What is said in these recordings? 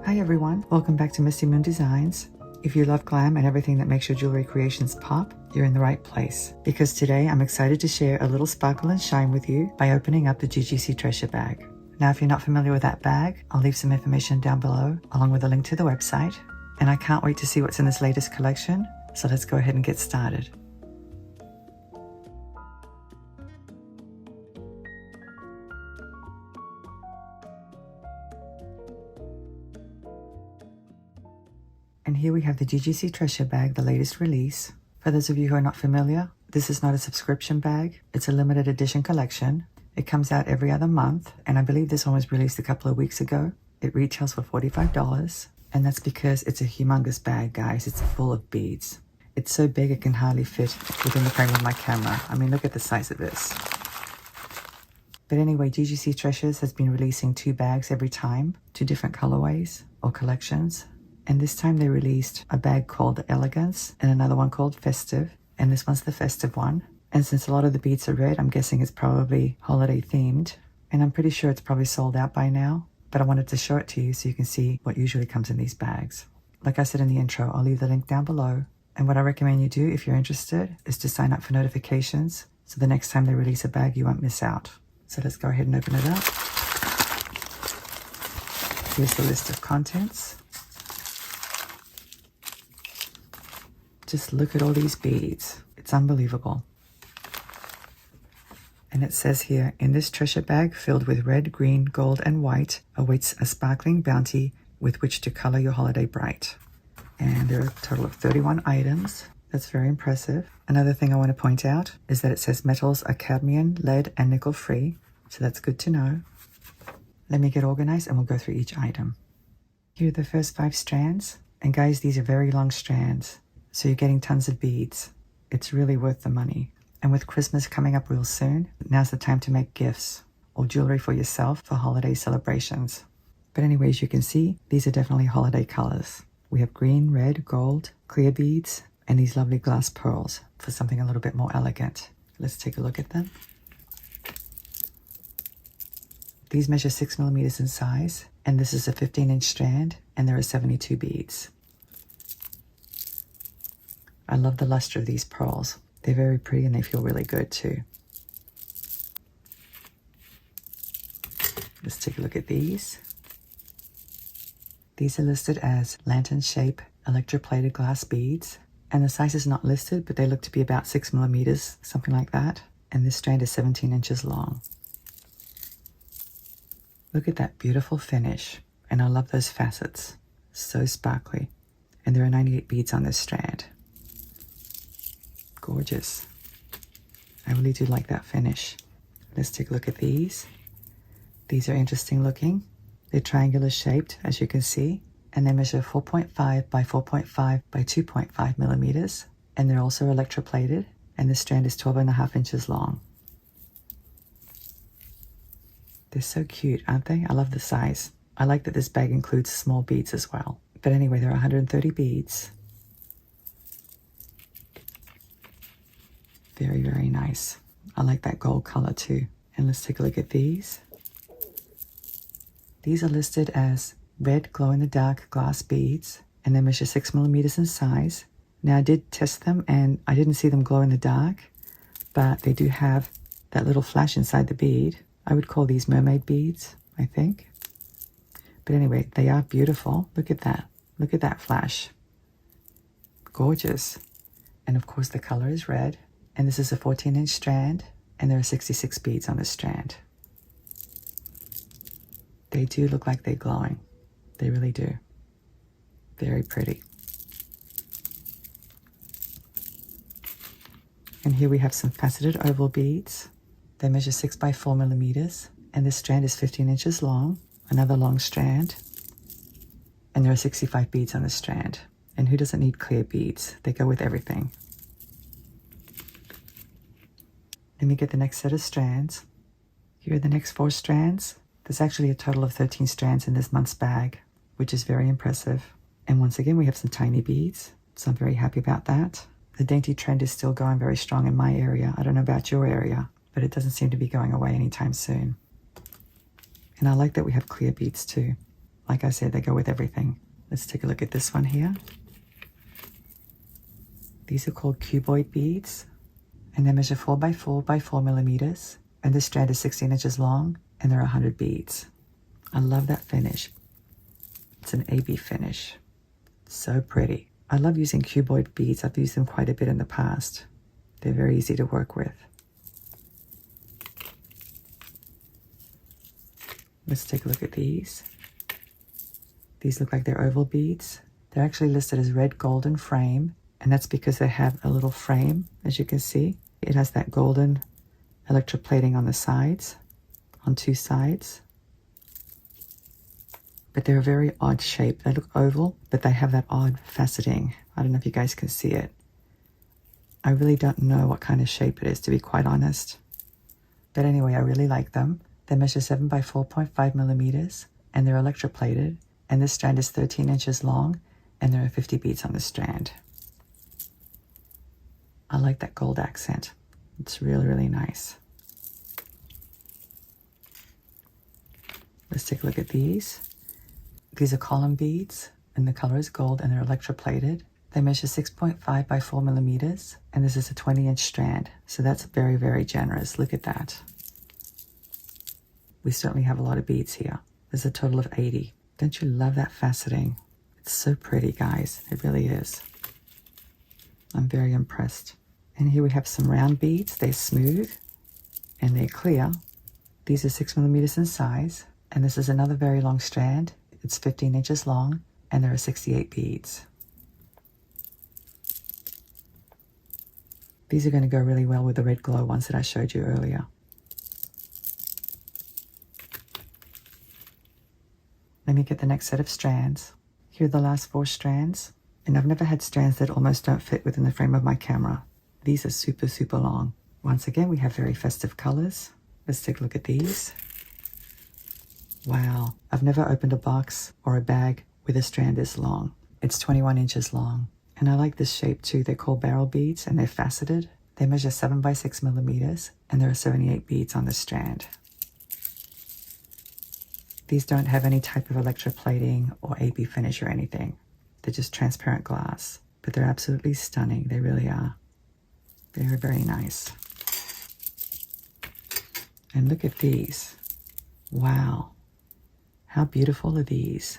Hi everyone, welcome back to Misty Moon Designs. If you love glam and everything that makes your jewelry creations pop, you're in the right place. Because today I'm excited to share a little sparkle and shine with you by opening up the GGC Treasure Bag. Now if you're not familiar with that bag, I'll leave some information down below along with a link to the website. And I can't wait to see what's in this latest collection, so let's go ahead and get started. And here we have the GGC Treasure Bag, the latest release. For those of you who are not familiar, this is not a subscription bag. It's a limited edition collection. It comes out every other month, and I believe this one was released a couple of weeks ago. It retails for $45, and that's because it's a humongous bag, guys. It's full of beads. It's so big it can hardly fit within the frame of my camera. I mean, look at the size of this. But anyway, GGC Treasures has been releasing 2 bags every time, 2 different colorways or collections. And this time they released a bag called Elegance and another one called Festive. And this one's the Festive one. And since a lot of the beads are red, I'm guessing it's probably holiday themed. And I'm pretty sure it's probably sold out by now. But I wanted to show it to you so you can see what usually comes in these bags. Like I said in the intro, I'll leave the link down below. And what I recommend you do if you're interested is to sign up for notifications. So the next time they release a bag, you won't miss out. So let's go ahead and open it up. Here's the list of contents. Just look at all these beads. It's unbelievable. And it says here, in this treasure bag filled with red, green, gold, and white awaits a sparkling bounty with which to color your holiday bright. And there are a total of 31 items. That's very impressive. Another thing I want to point out is that it says metals are cadmium, lead, and nickel free. So that's good to know. Let me get organized and we'll go through each item. Here are the first 5 strands. And guys, these are very long strands. So you're getting tons of beads. It's really worth the money. And with Christmas coming up real soon, now's the time to make gifts or jewelry for yourself for holiday celebrations. But anyways, you can see these are definitely holiday colors. We have green, red, gold, clear beads, and these lovely glass pearls for something a little bit more elegant. Let's take a look at them. These measure 6 millimeters in size, and this is a 15-inch strand, and there are 72 beads. I love the luster of these pearls. They're very pretty and they feel really good too. Let's take a look at these. These are listed as lantern shape electroplated glass beads. And the size is not listed, but they look to be about 6 millimeters, something like that. And this strand is 17 inches long. Look at that beautiful finish. And I love those facets. So sparkly. And there are 98 beads on this strand. Gorgeous. I really do like that finish. Let's take a look at these. These are interesting looking. They're triangular shaped, as you can see, and they measure 4.5 by 4.5 by 2.5 millimeters. And they're also electroplated, and this strand is 12.5 inches long. They're so cute, aren't they? I love the size. I like that this bag includes small beads as well. But anyway, there are 130 beads. Very, very nice. I like that gold color too. And let's take a look at these. These are listed as red glow-in-the-dark glass beads, and they measure 6 millimeters in size. Now I did test them and I didn't see them glow in the dark, but they do have that little flash inside the bead. I would call these mermaid beads, I think. But anyway, they are beautiful. Look at that. Look at that flash. Gorgeous. And of course the color is red. And this is a 14-inch strand, and there are 66 beads on this strand. They do look like they're glowing. They really do. Very pretty. And here we have some faceted oval beads. They measure 6 by 4 millimeters, and this strand is 15 inches long, another long strand. And there are 65 beads on this strand. And who doesn't need clear beads? They go with everything. Let me get the next set of strands. Here are the next 4 strands. There's actually a total of 13 strands in this month's bag, which is very impressive. And once again, we have some tiny beads, so I'm very happy about that. The dainty trend is still going very strong in my area. I don't know about your area, but it doesn't seem to be going away anytime soon. And I like that we have clear beads too. Like I said, they go with everything. Let's take a look at this one here. These are called cuboid beads, and they measure 4 by 4 by 4 millimeters, and this strand is 16 inches long, and there are 100 beads. I love that finish. It's an AB finish. So pretty. I love using cuboid beads. I've used them quite a bit in the past. They're very easy to work with. Let's take a look at these. These look like they're oval beads. They're actually listed as red golden frame, and that's because they have a little frame, as you can see. It has that golden electroplating on the sides, on 2 sides. But they're a very odd shape. They look oval, but they have that odd faceting. I don't know if you guys can see it. I really don't know what kind of shape it is, to be quite honest. But anyway, I really like them. They measure 7 by 4.5 millimeters, and they're electroplated. And this strand is 13 inches long, and there are 50 beads on the strand. I like that gold accent. It's really, really nice. Let's take a look at these. These are column beads, and the color is gold, and they're electroplated. They measure 6.5 by 4 millimeters, and this is a 20-inch strand. So that's very, very generous. Look at that. We certainly have a lot of beads here. There's a total of 80. Don't you love that faceting? It's so pretty, guys. It really is. I'm very impressed. And here we have some round beads. They're smooth and they're clear. These are 6 millimeters in size. And this is another very long strand. It's 15 inches long, and there are 68 beads. These are going to go really well with the red glow ones that I showed you earlier. Let me get the next set of strands. Here are the last 4 strands, and I've never had strands that almost don't fit within the frame of my camera. These are super, super long. Once again, we have very festive colors. Let's take a look at these. Wow, I've never opened a box or a bag with a strand this long. It's 21 inches long. And I like this shape too. They're called barrel beads, and they're faceted. They measure 7 by 6 millimeters, and there are 78 beads on the strand. These don't have any type of electroplating or AB finish or anything. They're just transparent glass, but they're absolutely stunning. They really are. Very, very nice. And look at these. Wow. How beautiful are these?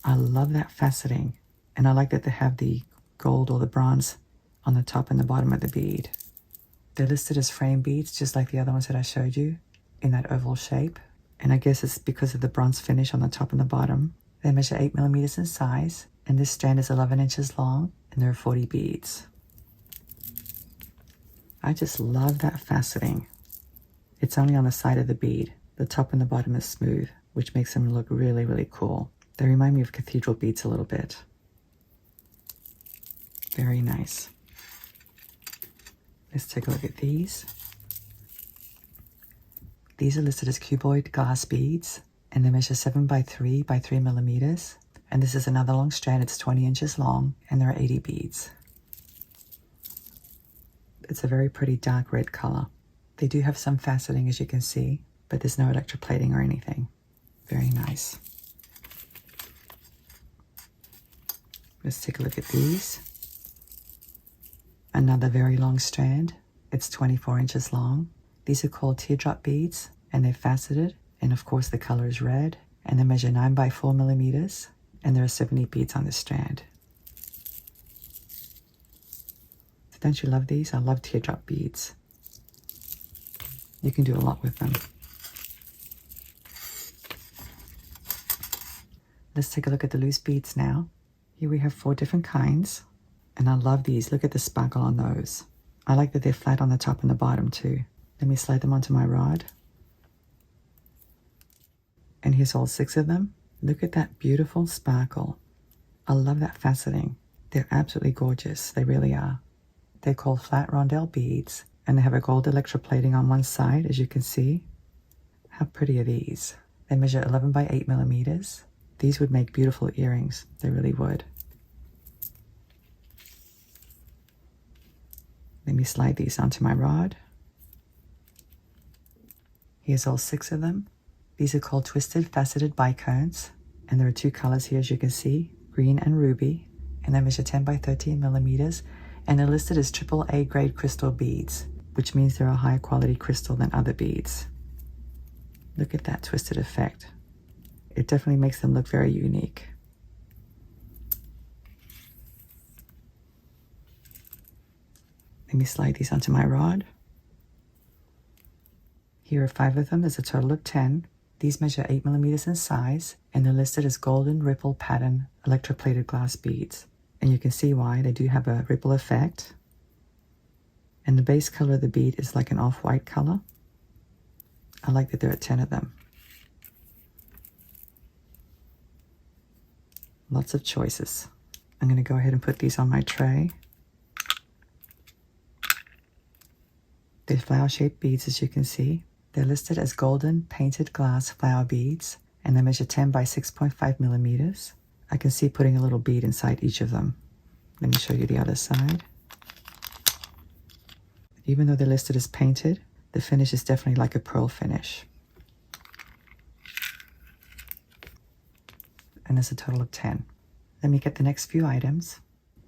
I love that faceting. And I like that they have the gold or the bronze on the top and the bottom of the bead. They're listed as frame beads, just like the other ones that I showed you, in that oval shape. And I guess it's because of the bronze finish on the top and the bottom. They measure 8 millimeters in size, and this strand is 11 inches long, and there are 40 beads. I just love that faceting. It's only on the side of the bead. The top and the bottom is smooth, which makes them look really, really cool. They remind me of cathedral beads a little bit. Very nice. Let's take a look at these. These are listed as cuboid glass beads, and they measure 7 by 3 by 3 millimeters. And this is another long strand. It's 20 inches long, and there are 80 beads. It's a very pretty dark red color. They do have some faceting, as you can see, but there's no electroplating or anything. Very nice. Let's take a look at these. Another very long strand. It's 24 inches long. These are called teardrop beads, and they're faceted, and of course the color is red, and they measure 9 by 4 millimeters, and there are 70 beads on this strand. Don't you love these? I love teardrop beads. You can do a lot with them. Let's take a look at the loose beads now. Here we have 4 different kinds, and I love these. Look at the sparkle on those. I like that they're flat on the top and the bottom too. Let me slide them onto my rod. And here's all 6 of them. Look at that beautiful sparkle. I love that faceting. They're absolutely gorgeous. They really are. They're called flat rondelle beads, and they have a gold electroplating on one side, as you can see. How pretty are these? They measure 11 by 8 millimeters. These would make beautiful earrings. They really would. Let me slide these onto my rod. Here's all 6 of them. These are called twisted faceted bicones, And there are two colors here, as you can see, green and ruby. And they measure 10 by 13 millimeters. And they're listed as AAA grade crystal beads, which means they're a higher quality crystal than other beads. Look at that twisted effect. It definitely makes them look very unique. Let me slide these onto my rod. Here are 5 of them. There's a total of 10. These measure 8 millimeters in size, and they're listed as golden ripple pattern electroplated glass beads. And you can see why. They do have a ripple effect. And the base color of the bead is like an off-white color. I like that there are 10 of them. Lots of choices. I'm going to go ahead and put these on my tray. They're flower-shaped beads, as you can see. They're listed as golden painted glass flower beads, and they measure 10 by 6.5 millimeters. I can see putting a little bead inside each of them. Let me show you the other side. Even though they're listed as painted, the finish is definitely like a pearl finish. And there's a total of 10. Let me get the next few items.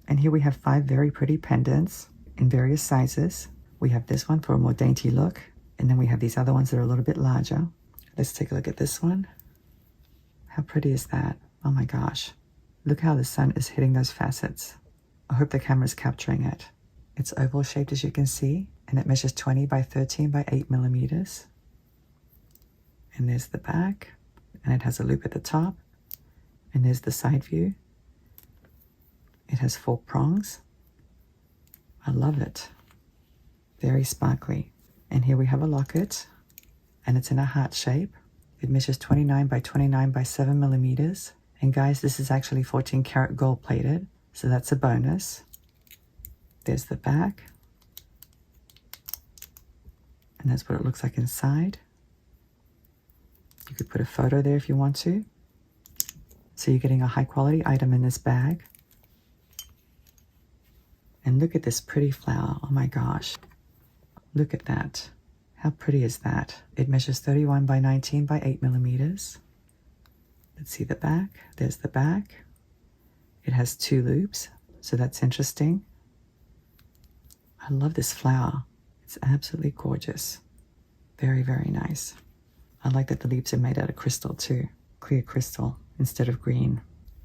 And here we have 5 very pretty pendants in various sizes. We have this one for a more dainty look. And then we have these other ones that are a little bit larger. Let's take a look at this one. How pretty is that? Oh my gosh. Look how the sun is hitting those facets. I hope the camera's capturing it. It's oval shaped, as you can see, and it measures 20 by 13 by 8 millimeters. And there's the back, and it has a loop at the top. And there's the side view. It has 4 prongs. I love it. Very sparkly. And here we have a locket, and it's in a heart shape. It measures 29 by 29 by 7 millimeters. And guys, this is actually 14 karat gold plated, so that's a bonus. There's the back. And that's what it looks like inside. You could put a photo there if you want to. So you're getting a high quality item in this bag. And look at this pretty flower. Oh my gosh. Look at that. How pretty is that? It measures 31 by 19 by 8 millimeters. Let's see the back. There's the back. It has 2 loops, so that's interesting. I love this flower. It's absolutely gorgeous. Very, very nice. I like that the loops are made out of crystal too. Clear crystal instead of green.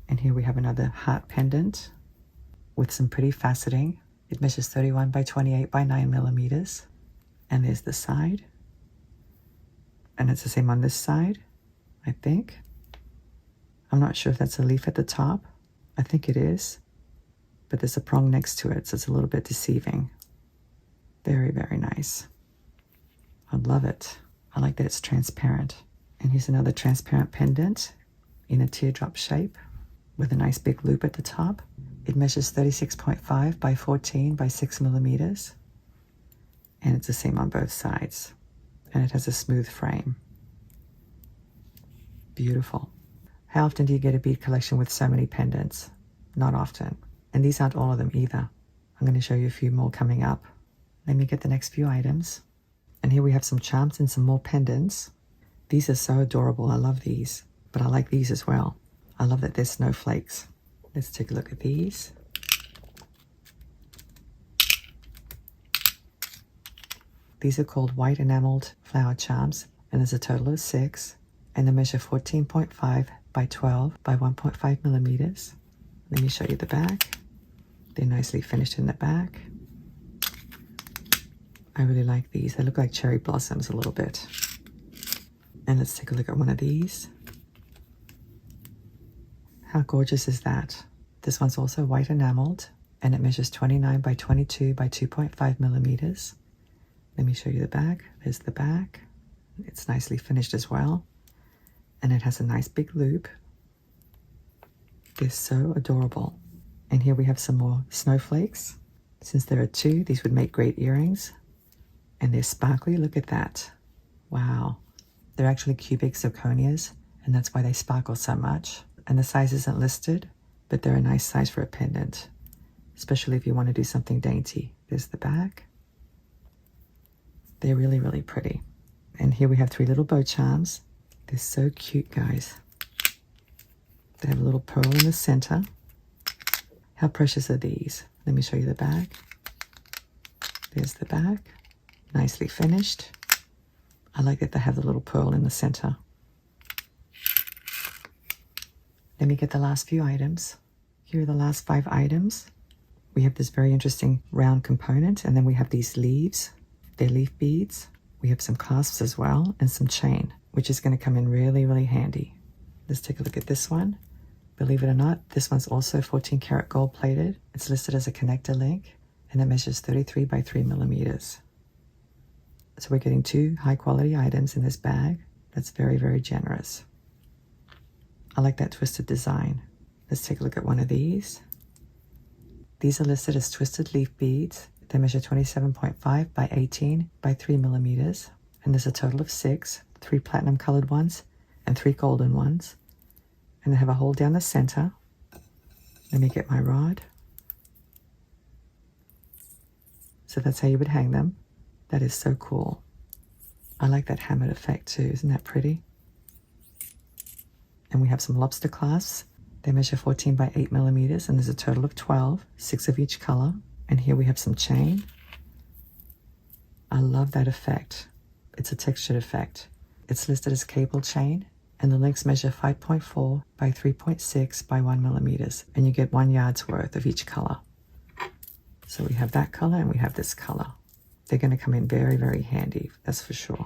And here we have another heart pendant with some pretty faceting. It measures 31 by 28 by 9 millimeters. And there's the side. And it's the same on this side, I think. I'm not sure if that's a leaf at the top. I think it is. But there's a prong next to it, so it's a little bit deceiving. Very, very nice. I love it. I like that it's transparent. And here's another transparent pendant in a teardrop shape with a nice big loop at the top. It measures 36.5 by 14 by 6 millimeters. And it's the same on both sides. And it has a smooth frame. Beautiful. How often do you get a bead collection with so many pendants? Not often. And these aren't all of them either. I'm going to show you a few more coming up. Let me get the next few items. And here we have some charms and some more pendants. These are so adorable. I love these. But I like these as well. I love that they're snowflakes. Let's take a look at these. These are called white enameled flower charms, and there's a total of 6, and they measure 14.5 by 12 by 1.5 millimeters. Let me show you the back. They're nicely finished in the back. I really like these. They look like cherry blossoms a little bit. And let's take a look at one of these. How gorgeous is that? This one's also white enameled, and it measures 29 by 22 by 2.5 millimeters. Let me show you the back. There's the back. It's nicely finished as well. And it has a nice big loop. They're so adorable. And here we have some more snowflakes. Since there are 2, these would make great earrings. And they're sparkly. Look at that. Wow. They're actually cubic zirconias, and that's why they sparkle so much. And the size isn't listed, but they're a nice size for a pendant, especially if you want to do something dainty. There's the back. They're really, really pretty. And here we have 3 little bow charms. They're so cute, guys. They have a little pearl in the center. How precious are these? Let me show you the bag. There's the bag. Nicely finished. I like that they have the little pearl in the center. Let me get the last few items. Here are the last 5 items. We have this very interesting round component, and then we have these leaves. They're leaf beads. We have some clasps as well, and some chain, which is going to come in really, really handy. Let's take a look at this one. Believe it or not, this one's also 14 karat gold plated. It's listed as a connector link, and it measures 33 by 3 millimeters. So we're getting 2 high quality items in this bag. That's very, very generous. I like that twisted design. Let's take a look at one of these. These are listed as twisted leaf beads. They measure 27.5 by 18 by 3 millimeters. And there's a total of 6, 3 platinum colored ones and 3 golden ones. And they have a hole down the center. Let me get my rod. So that's how you would hang them. That is so cool. I like that hammered effect too. Isn't that pretty? And we have some lobster clasps. They measure 14 by 8 millimeters, and there's a total of 12, 6 of each color. And here we have some chain. I love that effect. It's a textured effect. It's listed as cable chain, and the links measure 5.4 by 3.6 by 1 millimeters, and you get 1 yard's worth of each color. So we have that color and we have this color. They're going to come in very, very handy, that's for sure.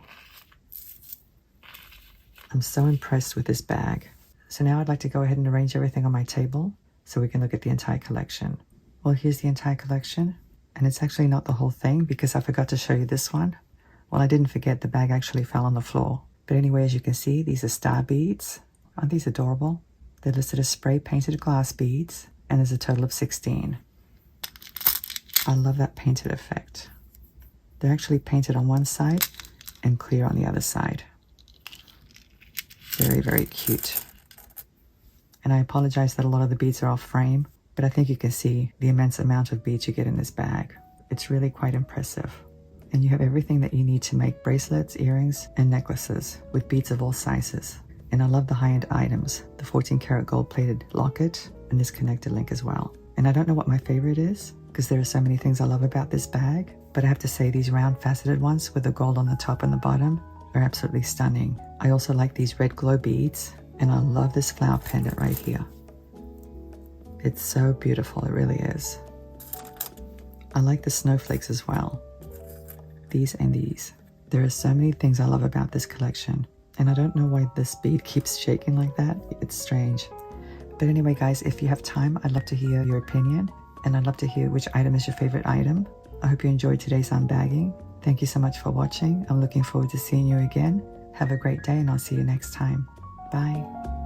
I'm so impressed with this bag. So now I'd like to go ahead and arrange everything on my table so we can look at the entire collection. Well, here's the entire collection, and it's actually not the whole thing because I forgot to show you this one. Well, I didn't forget, the bag actually fell on the floor. But anyway, as you can see, these are star beads. Aren't these adorable? They're listed as spray painted glass beads, and there's a total of 16. I love that painted effect. They're actually painted on one side and clear on the other side. Very, very cute. And I apologize that a lot of the beads are off frame, but I think you can see the immense amount of beads you get in this bag. It's really quite impressive. And you have everything that you need to make bracelets, earrings, and necklaces with beads of all sizes. And I love the high-end items, the 14 karat gold plated locket and this connector link as well. And I don't know what my favorite is because there are so many things I love about this bag, but I have to say these round faceted ones with the gold on the top and the bottom are absolutely stunning. I also like these red glow beads, and I love this flower pendant right here. It's so beautiful, it really is. I like the snowflakes as well. These and these. There are so many things I love about this collection, and I don't know why this bead keeps shaking like that. It's strange. But anyway, guys, if you have time, I'd love to hear your opinion, and I'd love to hear which item is your favorite item. I hope you enjoyed today's unbagging. Thank you so much for watching. I'm looking forward to seeing you again. Have a great day, and I'll see you next time. Bye.